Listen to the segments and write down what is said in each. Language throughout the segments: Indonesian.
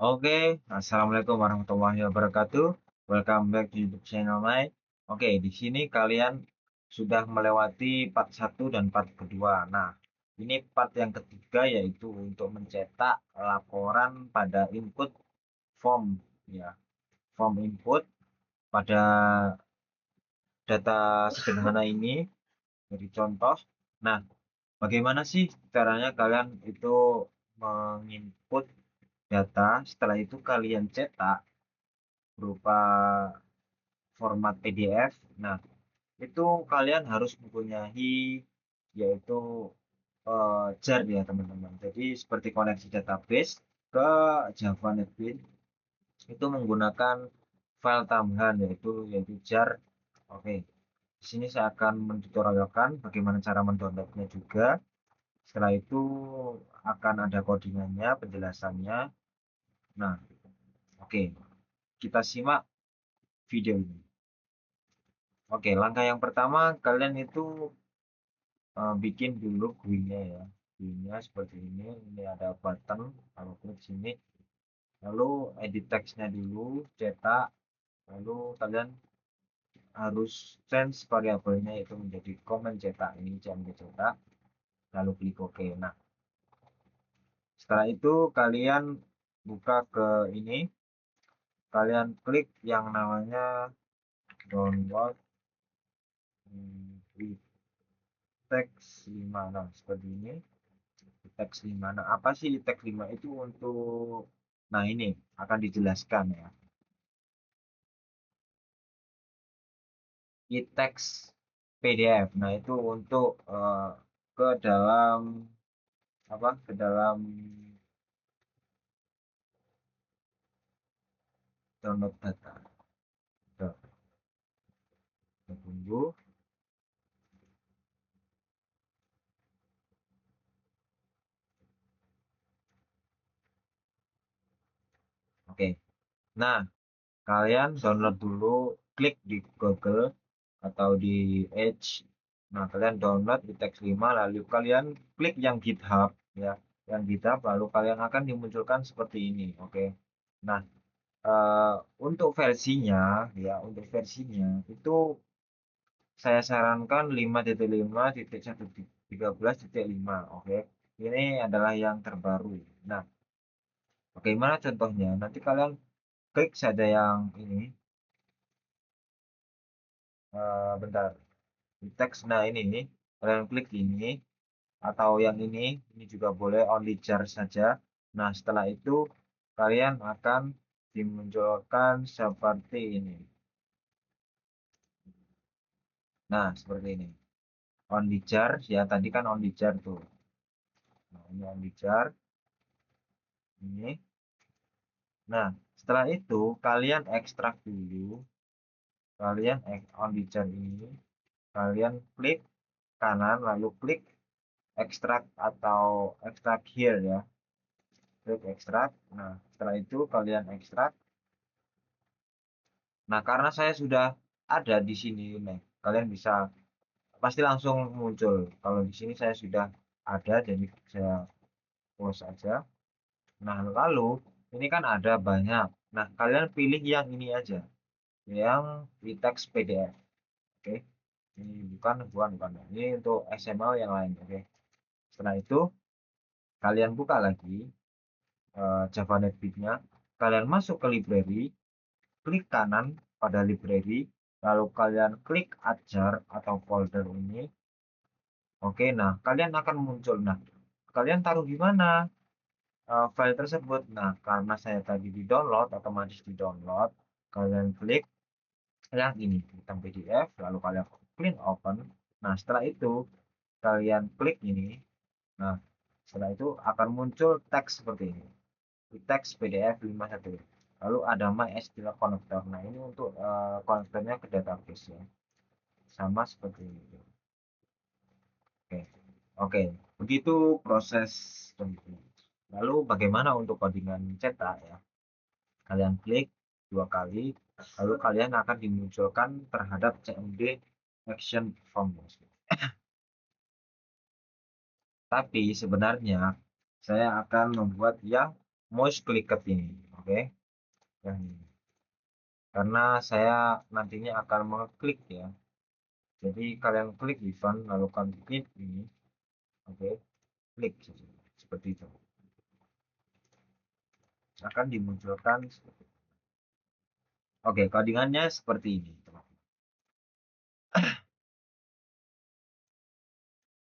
Oke, assalamualaikum warahmatullahi wabarakatuh. Welcome back to YouTube channel Mai. Oke, di sini kalian sudah melewati part satu dan part kedua. Nah, ini part yang ketiga yaitu untuk mencetak laporan pada input form ya, form input pada data sederhana ini jadi contoh. Nah, bagaimana sih caranya kalian itu menginput data, setelah itu kalian cetak berupa format PDF. Nah, itu kalian harus mempunyai yaitu jar ya teman-teman. Jadi seperti koneksi database ke Java NetBeans itu menggunakan file tambahan yaitu jar. Oke, di sini saya akan mentutorialkan bagaimana cara mendownloadnya juga. Setelah itu akan ada codingannya, penjelasannya. Nah, oke, kita simak video ini. Oke, langkah yang pertama kalian itu bikin dulu GUI-nya ya. GUI-nya seperti ini. Ini ada button, kalau klik sini. Lalu edit teksnya dulu, cetak. Lalu kalian harus change variabelnya itu menjadi comment cetak. Ini jangan cetak. Lalu klik OK. Nah, setelah itu kalian buka ke ini. Kalian klik yang namanya download with text 5. Nah, seperti ini. Teks 5. Nah, apa sih teks 5 itu untuk, nah ini akan dijelaskan ya. Teks PDF. Nah, itu untuk ke dalam apa? Ke dalam download data. Tuh, kita tunggu. Oke. Nah, kalian download dulu, klik di Google atau di Edge. Nah, kalian download di teks 5 lalu kalian klik yang GitHub ya. Yang GitHub lalu kalian akan dimunculkan seperti ini. Oke. Nah, untuk versinya ya, untuk versinya itu saya sarankan 5.5.1.13.5. Oke. Ini adalah yang terbaru. Nah, bagaimana contohnya? Nanti kalian klik saja yang ini. Bentar. Di teks, nah ini kalian klik ini atau yang ini juga boleh only jar saja. Nah, setelah itu kalian akan dimunculkan seperti ini. Nah, seperti ini. On the jar ya, tadi kan on the jar tuh. Nah, ini on the jar ini. Nah, setelah itu kalian ekstrak dulu. Kalian on the jar ini, kalian klik kanan lalu klik ekstrak atau ekstrak here ya. Klik ekstrak. Nah, setelah itu kalian ekstrak. Nah, karena saya sudah ada di sini nih, kalian bisa pasti langsung muncul. Kalau di sini saya sudah ada, jadi saya close saja. Nah, lalu ini kan ada banyak. Nah, kalian pilih yang ini aja, yang di teks PDF. Oke, ini bukan. Ini untuk XML yang lain. Oke, setelah itu kalian buka lagi Java Netbeans-nya. Kalian masuk ke library, klik kanan pada library, lalu kalian klik ajar atau folder ini. Oke, nah kalian akan muncul. Nah, kalian taruh di mana file tersebut? Nah, karena saya tadi di download, otomatis di download. Kalian klik yang ini tentang PDF, lalu kalian klik open. Nah, setelah itu kalian klik ini. Nah, setelah itu akan muncul teks seperti ini. Teks PDF 51. Lalu ada MySQL connector. Nah, ini untuk konektornya ke database ya. Sama seperti ini. Oke. Oke, begitu proses penyimpanan. Lalu bagaimana untuk codingan cetak ya? Kalian klik 2 kali, lalu kalian akan dimunculkan terhadap CMD action form. Tapi sebenarnya saya akan membuat yang mouse clicket ini. Oke, yang ini. Karena saya nantinya akan mengklik ya. Jadi kalian klik event lalu kalian klik ini. Oke, klik saja. Seperti itu. Akan dimunculkan. Oke, codingannya seperti ini.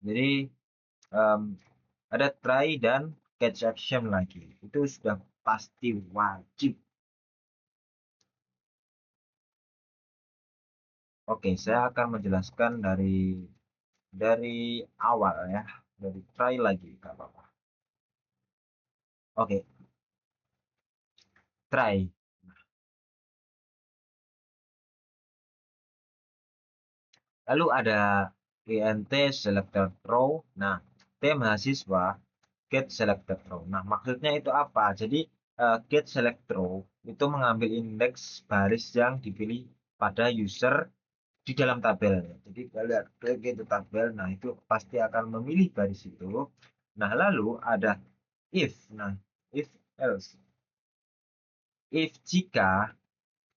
Jadi ada try dan catch action lagi. Itu sudah pasti wajib. Oke, saya akan menjelaskan dari awal ya, dari try lagi, nggak apa-apa. Oke, try. Lalu ada int selected row. Nah, T mahasiswa get selected row. Nah, maksudnya itu apa? Jadi get select row itu mengambil indeks baris yang dipilih pada user di dalam tabel. Jadi kalian klik itu tabel, nah itu pasti akan memilih baris itu. Nah, lalu ada if. Nah, if else. If jika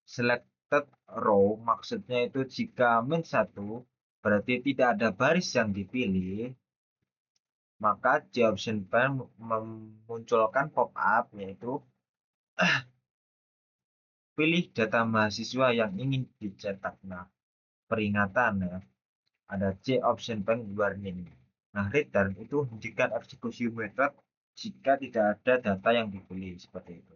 selected row maksudnya itu jika min 1 berarti tidak ada baris yang dipilih, maka option pane memunculkan pop-up yaitu pilih data mahasiswa yang ingin dicetak. Nah, peringatan ya. Ada option pane warning. Nah, return itu hentikan eksekusi method jika tidak ada data yang dipilih seperti itu.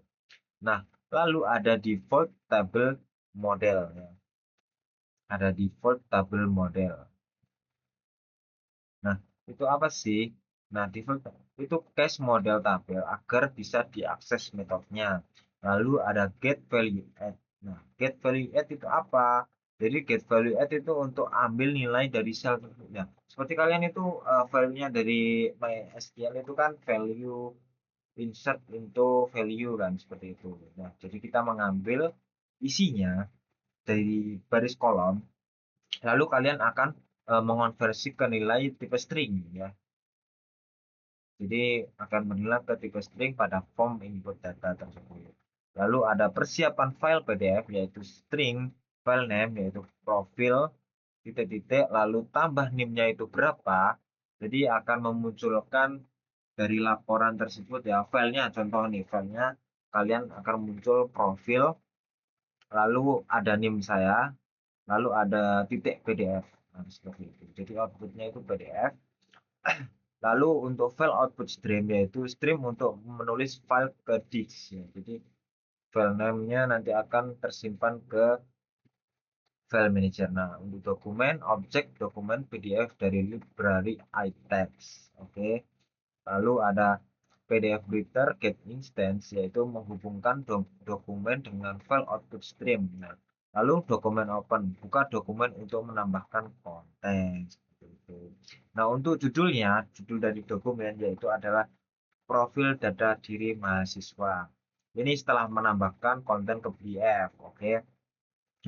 Nah, lalu ada default table model ya. Ada default table model. Nah, itu apa sih? Nah, default itu cache model tabel agar bisa diakses metodenya. Lalu ada get value add. Nah, get value add itu apa? Jadi get value add itu untuk ambil nilai dari sel tersebutnya. Seperti kalian itu value-nya dari MySQL itu kan value insert into value kan seperti itu. Nah, jadi kita mengambil isinya dari baris kolom, lalu kalian akan mengonversi ke nilai tipe string ya. Jadi akan menilai ke tipe string pada form input data tersebut. Lalu ada persiapan file PDF yaitu string file name yaitu profil titik-titik lalu tambah NIM-nya itu berapa. Jadi akan memunculkan dari laporan tersebut ya filenya, contoh nih filenya kalian akan muncul profil lalu ada NIM saya lalu ada titik PDF. Nah, seperti itu. Jadi outputnya itu PDF. Lalu untuk file output stream yaitu stream untuk menulis file ke disk ya. Jadi file name-nya nanti akan tersimpan ke file manager. Nah, untuk dokumen objek dokumen PDF dari library items. Oke. Lalu ada PDF reader get instance yaitu menghubungkan dokumen dengan file output stream. Nah, lalu dokumen open buka dokumen untuk menambahkan konten. Nah, untuk judulnya, judul dari dokumen yaitu adalah profil data diri mahasiswa. Ini setelah menambahkan konten ke PDF, oke.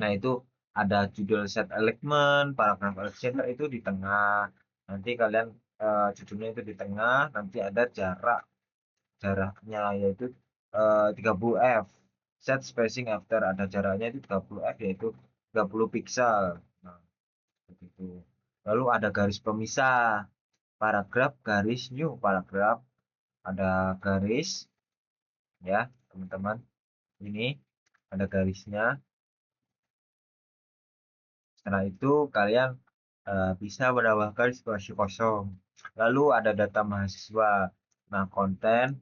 Nah, itu ada judul set element, paragraf center itu di tengah. Nanti kalian judulnya itu di tengah, nanti ada jaraknya yaitu 30 f. Set spacing after ada jaraknya itu 30 f yaitu 30 pixel. Nah, begitu. Lalu ada garis pemisah, paragraf, garis, new paragraf, ada garis ya teman-teman. Ini ada garisnya. Setelah itu kalian bisa menambahkan situasi kosong. Lalu ada data mahasiswa. Nah, konten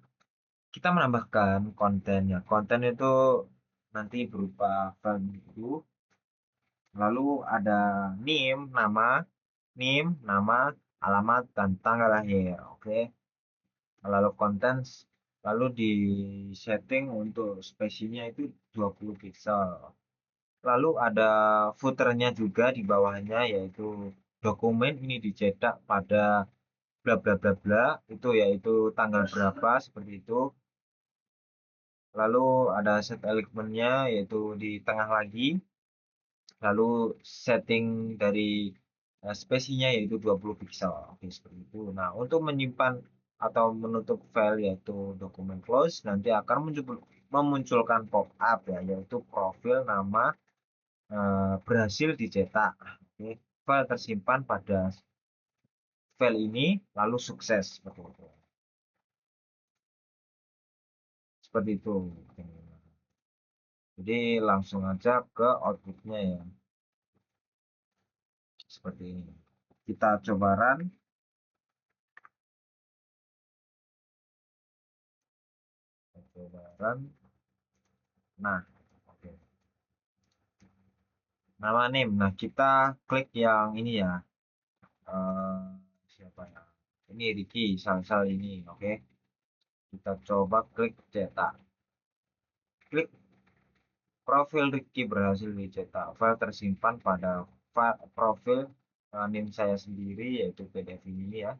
kita menambahkan kontennya. Konten itu nanti berupa value. Lalu ada NIM, nama, alamat, dan tanggal lahir. Oke. Lalu konten, lalu di setting untuk spesiesnya itu 20 pixel. Lalu ada footernya juga di bawahnya yaitu dokumen ini dicetak pada bla bla bla bla itu yaitu tanggal berapa seperti itu. Lalu ada set elemennya yaitu di tengah lagi. Lalu setting dari spesiesnya yaitu 20 pixel. Oke, seperti itu. Nah, untuk menyimpan atau menutup file yaitu dokumen close nanti akan memunculkan pop-up ya, yaitu profil nama berhasil dicetak. Oke. File tersimpan pada file ini lalu sukses seperti itu. Seperti itu. Jadi langsung aja ke outputnya ya. Seperti ini. Kita coba run. Nah, oke. Nama name. Nah, kita klik yang ini ya. Siapa ya? Ini Ricky, sal ini, oke. Kita coba klik cetak. Klik profil Ricky berhasil dicetak. File tersimpan pada profil name saya sendiri, yaitu PDF ini ya.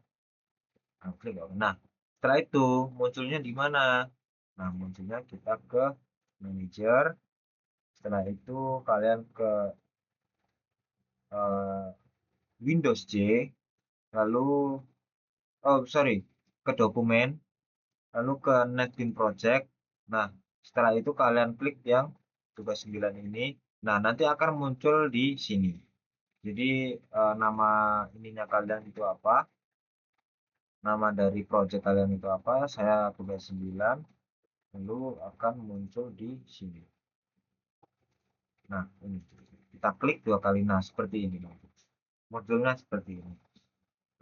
Nah, klik. Nah, setelah itu munculnya di mana? Nah, munculnya kita ke manager. Setelah itu kalian ke Windows C, lalu sorry, ke dokumen, lalu ke Netbeans Project. Nah, setelah itu kalian klik yang tugas 9 ini. Nah, nanti akan muncul di sini. Jadi nama ininya kalian itu apa? Nama dari project kalian itu apa? Saya tugas 9. Lalu akan muncul di sini. Nah, ini. Kita klik 2 kali. Nah, seperti ini. Munculnya seperti ini.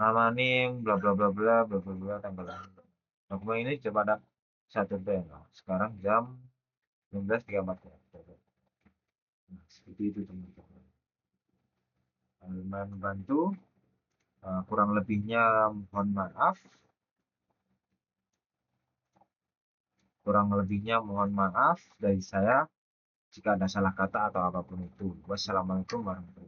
Nama name, bla bla bla bla bla bla bla, tanggal. Dokumen ini coba ada 1 Nah, sekarang jam 19.34 ya. Nah, seperti itu teman-teman. Lumayan membantu. Kurang lebihnya mohon maaf. Kurang lebihnya mohon maaf dari saya jika ada salah kata atau apapun itu. Wassalamualaikum warahmatullahi wabarakatuh.